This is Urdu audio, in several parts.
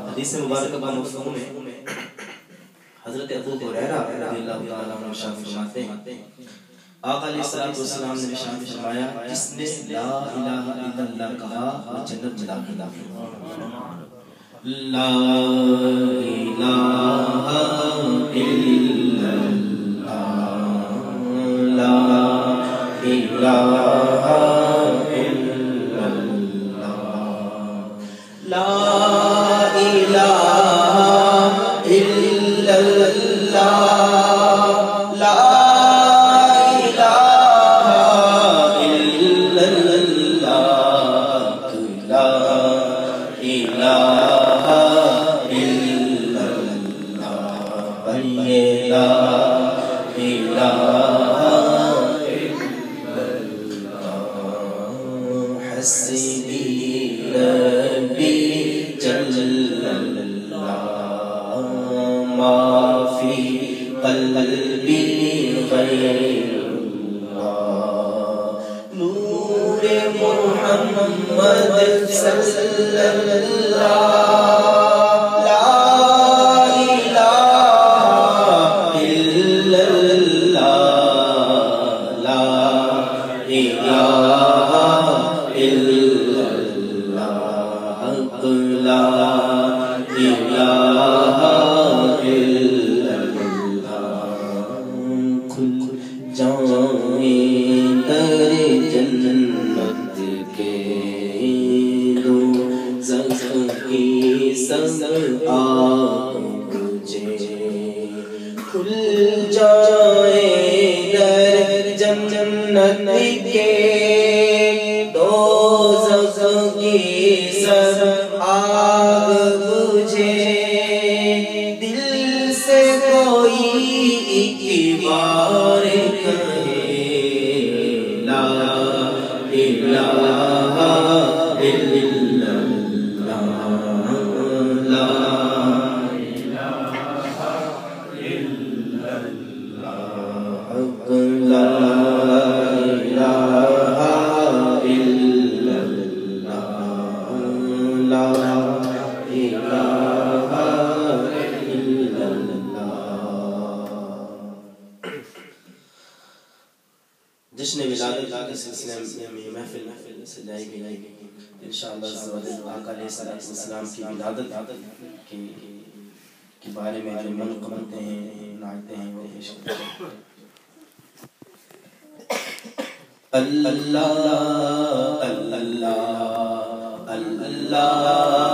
حدیث مبارکہ مفہوم میں حضرت ابو ہریرہ رضی اللہ تعالیٰ عنہ ارشاد فرماتے ہیں آقا علیہ السلام نے ارشاد فرمایا جس نے لا الہ الا اللہ کہا وہ جنت میں داخل ہوگا لا الہ الا اللہ لا الہ الا اللہ لا جشن ولادت کے سلسلے میں محفل سجائی گئی انشاءاللہ آقا علیہ السلام کی ولادت کے بارے میں جو منقبتیں ہیں نعتیں ہیں وہ پیش کرتے ہیں اللہ اللہ اللہ لا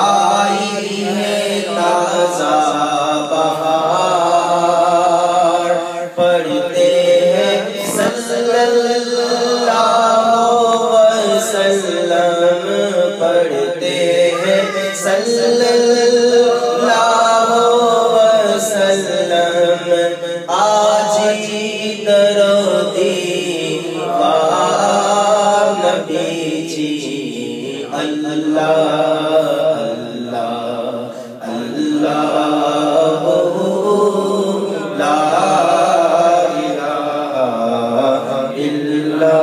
آئی ہے تازہ بہار آج درو دیوار نبی جی اللہ اللہ اللہ لا الہ الا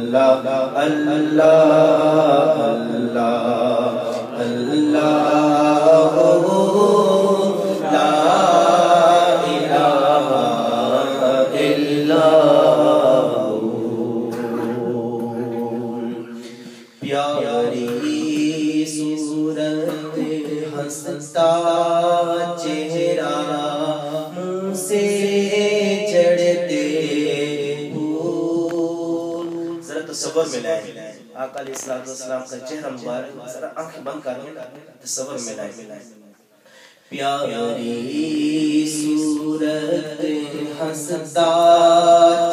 اللہ اللہ اللہ اللہ لا الہ الا پیاری صورت ہنستا چہرہ منہ سے چڑھتے پھول ذرا تصور میں لائے آقا علیہ السلام کا چہرہ مبارک ذرا آنکھ بند کریں تصور میں لائے پیاری صورت ہنستا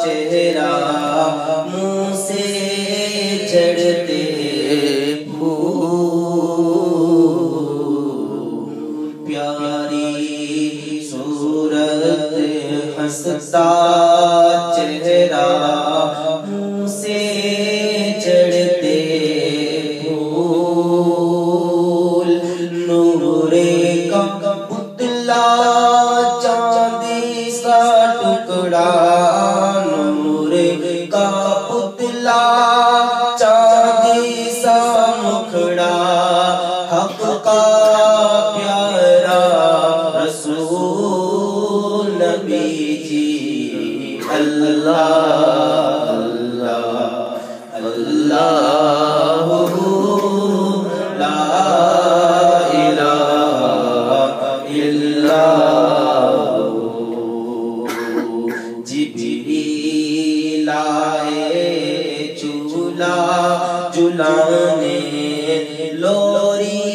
چہرہ منہ سے چڑھتے پھول پیاری صورت ہنستا چہرہ منہ سے چڑھتے پھول نور کا پتلا چاندی سا ٹکڑا نور کا پتلا چاندی سا مکھڑا حق کا پیارا رسول نبی جی اللہ اللہ اللہ لا جبریل آئے چولہ جلانے لوری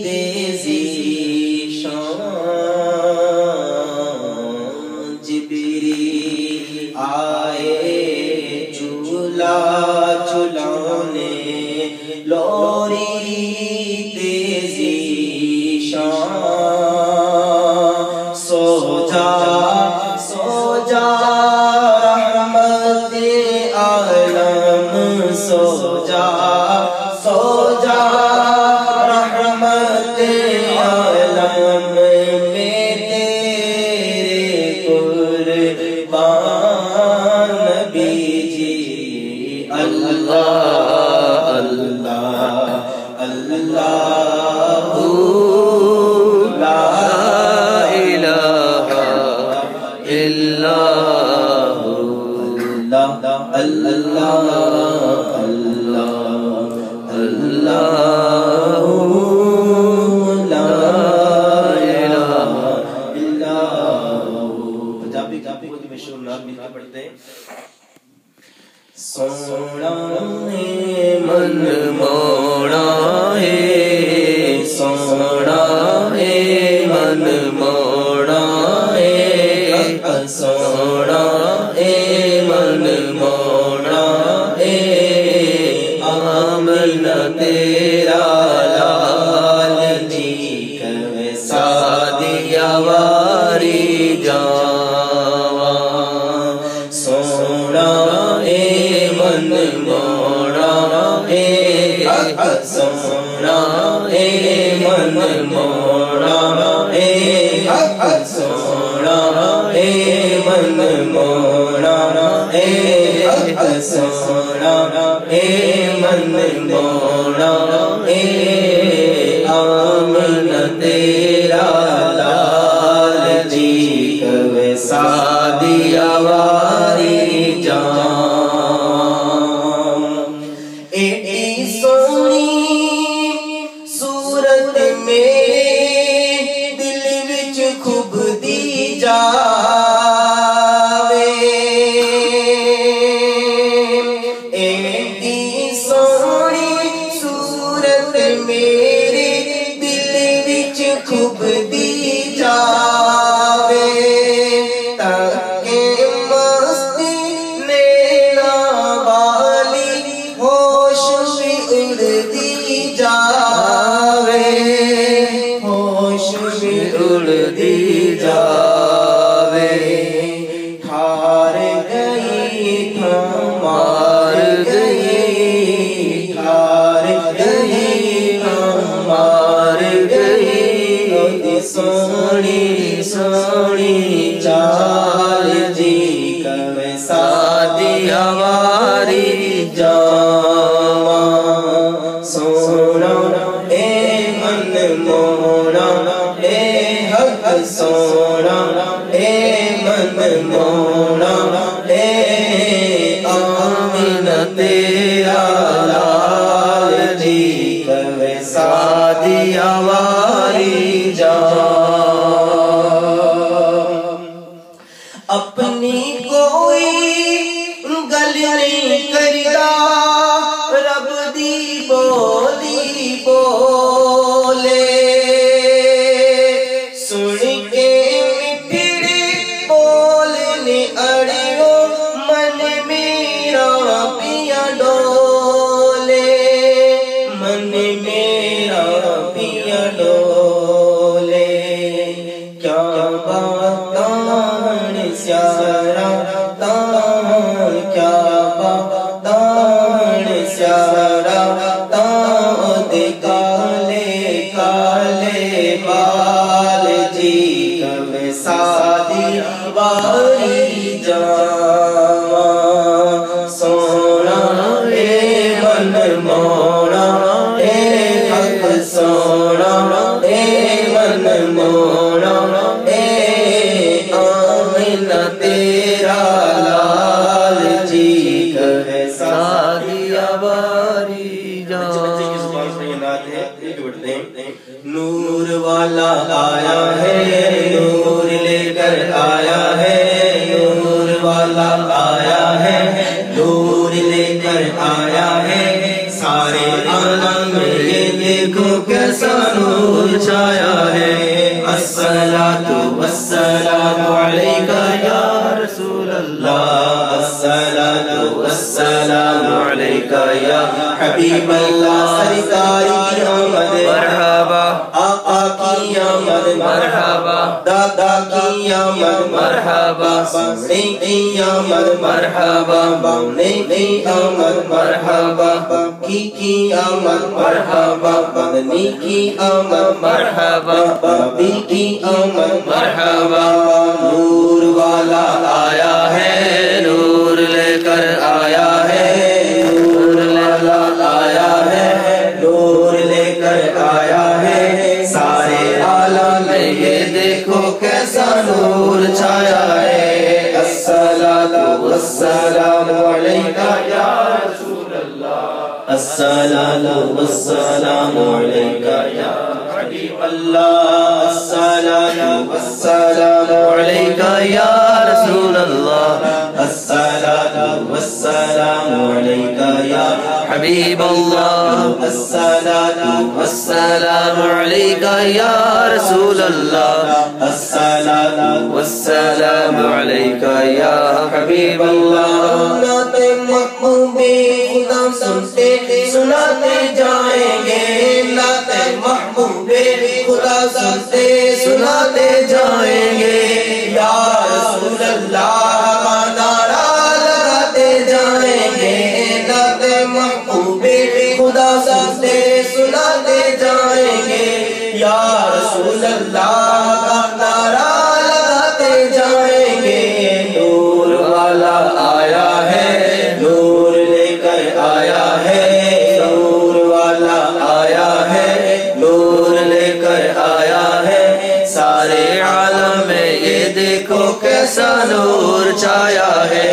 دے ذیشان جبریل آئے چولہ جلانے لوری دے ذیشان سو جا رحمت عالم سو جا رحمت عالم میں تیرے قربان نبی جی اللہ اللہ اللہ لا الہ الا اللہ اللہ اللہ اللہ لا الہ الا پنجابی کوئی مشہور نام مل کے پڑھتے ہیں سونا ہے من موڑا ہے سونا ہے من موڑا ہے سونا ہے من موڑا ہے آمنہ تیرا لال جی کیسا دیا واری جاواں سونا ہے من موڑا ہے سونا ہے من موڑا ہے سونا ہے من موڑا ہے سونا ہے من موڑا ہے آمنہ تیرا لال جی کیسا دیا واری جان ایڈی سونی صورت میرے دل وچ خوب دی جاوے ایڈی سونی صورت میرے دل وچ خوب دی جاوے تاکہ مستی نینا والی ہوش بھی اڑ دی جاوے ہوش بھی اڑ دی جاوے سونا اے من مونا اے آمینہ تیرا لال جی کرے سعدیہ والی جان اپنی کوئی گل نہیں کردا رب دی بولی بولے سن کے مٹھڑے بولنے اڑیو من میرا پیا ڈولے من میرا پیا ڈولے کیا باتاں سیارا تاں کیا باتاں سیارا تاں دے کالے کالے بال جی کب سادی باری جان سونا اے من مونا اے حق سونا اے من مونا اے آمینہ تیرا لال جی کب سادیہ باری نور والا آیا ہے نور لے کر آیا ہے نور والا آیا ہے نور لے کر آیا ہے سارے عالم میں یہ دیکھو کیسا نور چھایا ہے الصلاۃ والسلام علیکہ یا رسول اللہ الصلاۃ والسلام علیکہ یا حبیب اللہ سرکار کی آمد مرحبا آقا کی آمد مرحبا دادا کی آمد مرحبا بونے کی آمد مرحبا بونے کی آمد مرحبا کی آمد مرحبا بدنی کی آمد مرحبا بابی کی آمد مرحبا نور والا آیا ہے نور لے کر آیا ہے نور والا آیا ہے نور لے کر آیا ہے سارے عالم میں یہ دیکھو کیسا نور چھایا ہے الصلاۃ والسلام علیکہ یا رسول اللہ الصلاۃ والسلام علیکہ یا حبیب اللہ الصلاۃ والسلام علیکہ یا رسول اللہ الصلاۃ والسلام علیکہ یا حبیب اللہ الصلاۃ والسلام علیکہ یا رسول اللہ الصلاۃ والسلام علیکہ یا حبیب اللہ نعت محبوب خدا سنتے سناتے جائیں گے نعت محبوب خدا سنتے سناتے جائیں گے یا رسول اللہ کا نعرہ لگاتے جائیں گے نعت محبوب خدا سنتے سناتے جائیں گے یا رسول اللہ کا نعرہ لگاتے جائیں گے نور والا آیا ہے نور لے کر آیا ہے نور والا آیا ہے نور لے کر آیا ہے سارے عالم میں یہ دیکھو کیسا نور چھایا ہے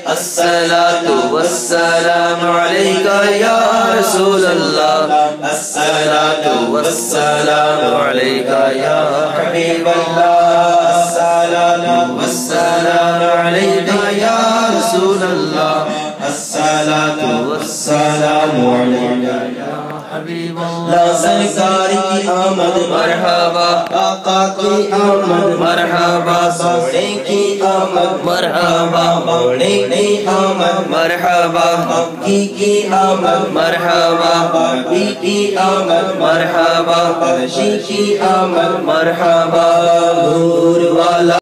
الصلاۃ والسلام علیکہ یا رسول اللہ الصلاۃ والسلام علیکہ یا حبیب اللہ الصلاۃ والسلام علیکہ یا رسول اللہ الصلاۃ والسلام علیکہ یا حبیب اللہ سرکار کی آمد مرحبا آقا کی آمد مرحبا سونے کی آمد مرحبا مونے کی آمد مرحبا کی آمد مرحبا بابی کی آمد مرحبا برشی کی آمد مرحبا نور والا